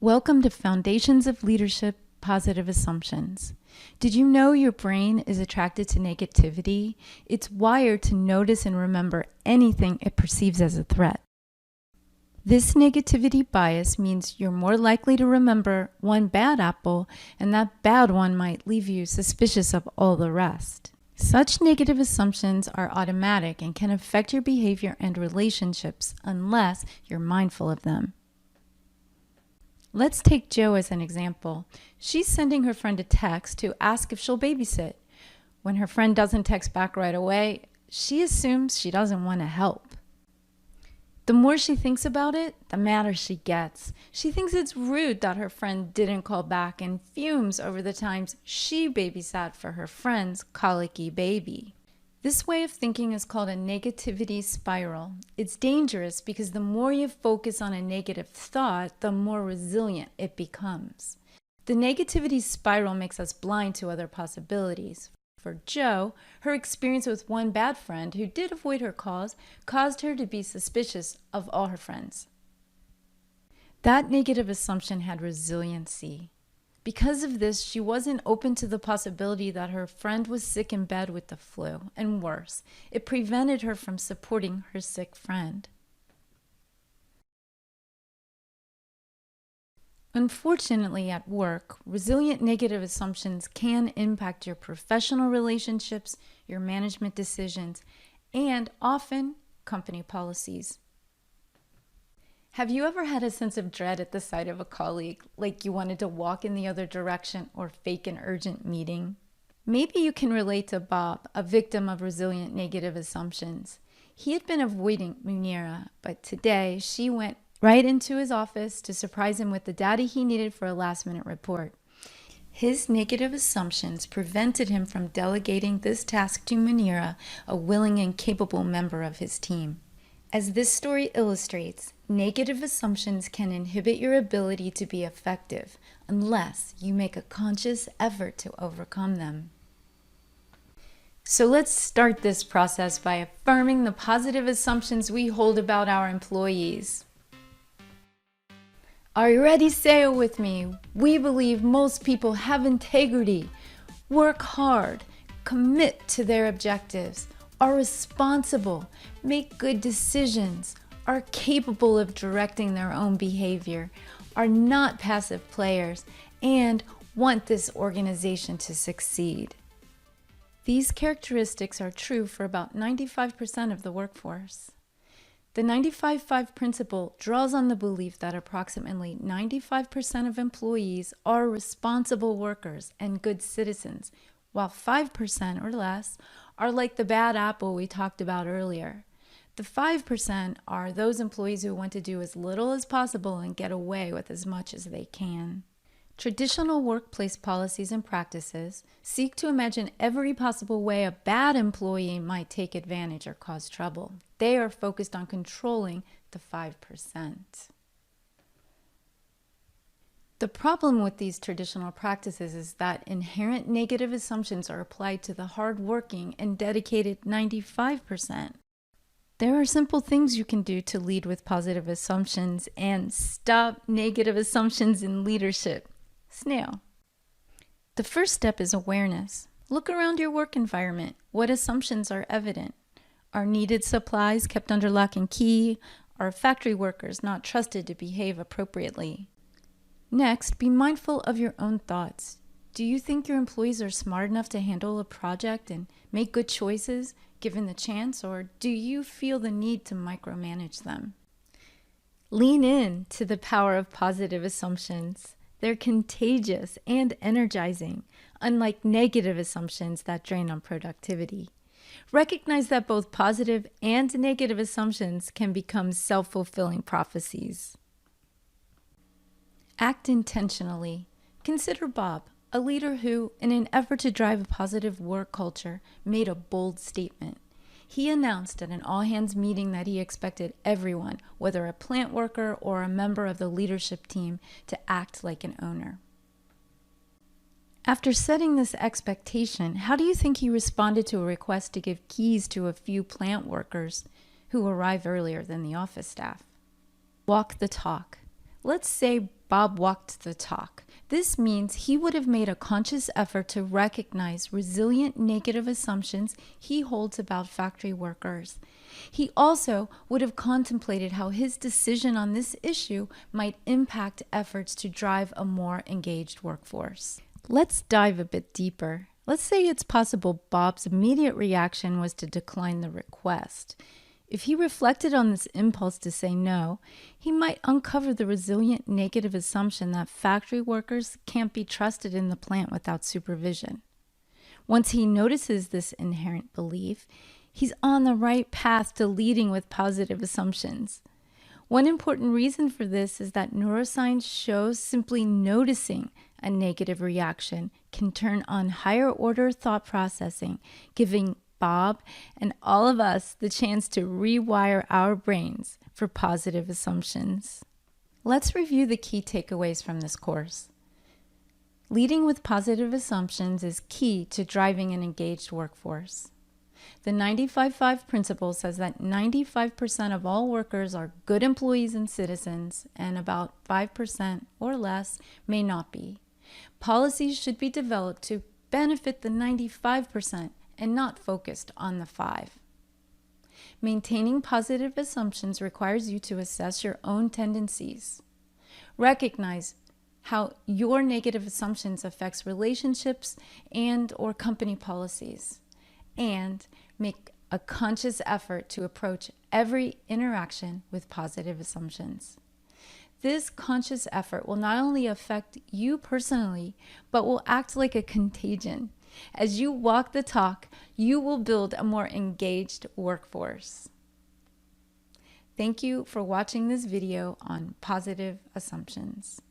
Welcome to Foundations of Leadership Positive Assumptions. Did you know your brain is attracted to negativity? It's wired to notice and remember anything it perceives as a threat. This negativity bias means you're more likely to remember one bad apple, and that bad one might leave you suspicious of all the rest. Such negative assumptions are automatic and can affect your behavior and relationships unless you're mindful of them. Let's take Jo as an example. She's sending her friend a text to ask if she'll babysit. When her friend doesn't text back right away, she assumes she doesn't want to help. The more she thinks about it, the madder she gets. She thinks it's rude that her friend didn't call back and fumes over the times she babysat for her friend's colicky baby. This way of thinking is called a negativity spiral. It's dangerous because the more you focus on a negative thought, the more resilient it becomes. The negativity spiral makes us blind to other possibilities. For Jo, her experience with one bad friend who did avoid her calls caused her to be suspicious of all her friends. That negative assumption had resiliency. Because of this, she wasn't open to the possibility that her friend was sick in bed with the flu, and worse, it prevented her from supporting her sick friend. Unfortunately, at work, resilient negative assumptions can impact your professional relationships, your management decisions, and often company policies. Have you ever had a sense of dread at the sight of a colleague, like you wanted to walk in the other direction or fake an urgent meeting? Maybe you can relate to Bob, a victim of resilient negative assumptions. He had been avoiding Munira, but today she went right into his office to surprise him with the data he needed for a last-minute report. His negative assumptions prevented him from delegating this task to Munira, a willing and capable member of his team. As this story illustrates, negative assumptions can inhibit your ability to be effective unless you make a conscious effort to overcome them. So let's start this process by affirming the positive assumptions we hold about our employees. Are you ready? Say it with me. We believe most people have integrity, work hard, commit to their objectives, are responsible, make good decisions, are capable of directing their own behavior, are not passive players, and want this organization to succeed. These characteristics are true for about 95% of the workforce. The 95-5 principle draws on the belief that approximately 95% of employees are responsible workers and good citizens, while 5% or less are like the bad apple we talked about earlier. The 5% are those employees who want to do as little as possible and get away with as much as they can. Traditional workplace policies and practices seek to imagine every possible way a bad employee might take advantage or cause trouble. They are focused on controlling the 5%. The problem with these traditional practices is that inherent negative assumptions are applied to the hardworking and dedicated 95%. There are simple things you can do to lead with positive assumptions and stop negative assumptions in leadership. Snail. The first step is awareness. Look around your work environment. What assumptions are evident? Are needed supplies kept under lock and key? Are factory workers not trusted to behave appropriately? Next, be mindful of your own thoughts. Do you think your employees are smart enough to handle a project and make good choices given the chance, or do you feel the need to micromanage them? Lean in to the power of positive assumptions. They're contagious and energizing, unlike negative assumptions that drain on productivity. Recognize that both positive and negative assumptions can become self-fulfilling prophecies. Act intentionally. Consider Bob, a leader who, in an effort to drive a positive work culture, made a bold statement. He announced at an all-hands meeting that he expected everyone, whether a plant worker or a member of the leadership team, to act like an owner. After setting this expectation, how do you think he responded to a request to give keys to a few plant workers who arrive earlier than the office staff? Walk the talk. Let's say Bob walked the talk. This means he would have made a conscious effort to recognize resilient negative assumptions he holds about factory workers. He also would have contemplated how his decision on this issue might impact efforts to drive a more engaged workforce. Let's dive a bit deeper. Let's say it's possible Bob's immediate reaction was to decline the request. If he reflected on this impulse to say no, he might uncover the resilient negative assumption that factory workers can't be trusted in the plant without supervision. Once he notices this inherent belief, he's on the right path to leading with positive assumptions. One important reason for this is that neuroscience shows simply noticing a negative reaction can turn on higher order thought processing, giving Bob and all of us the chance to rewire our brains for positive assumptions. Let's review the key takeaways from this course. Leading with positive assumptions is key to driving an engaged workforce. The 95-5 principle says that 95% of all workers are good employees and citizens, and about 5% or less may not be. Policies should be developed to benefit the 95% and not focused on the 5. Maintaining positive assumptions requires you to assess your own tendencies. Recognize how your negative assumptions affects relationships and or company policies, and make a conscious effort to approach every interaction with positive assumptions. This conscious effort will not only affect you personally, but will act like a contagion. As you walk the talk, you will build a more engaged workforce. Thank you for watching this video on positive assumptions.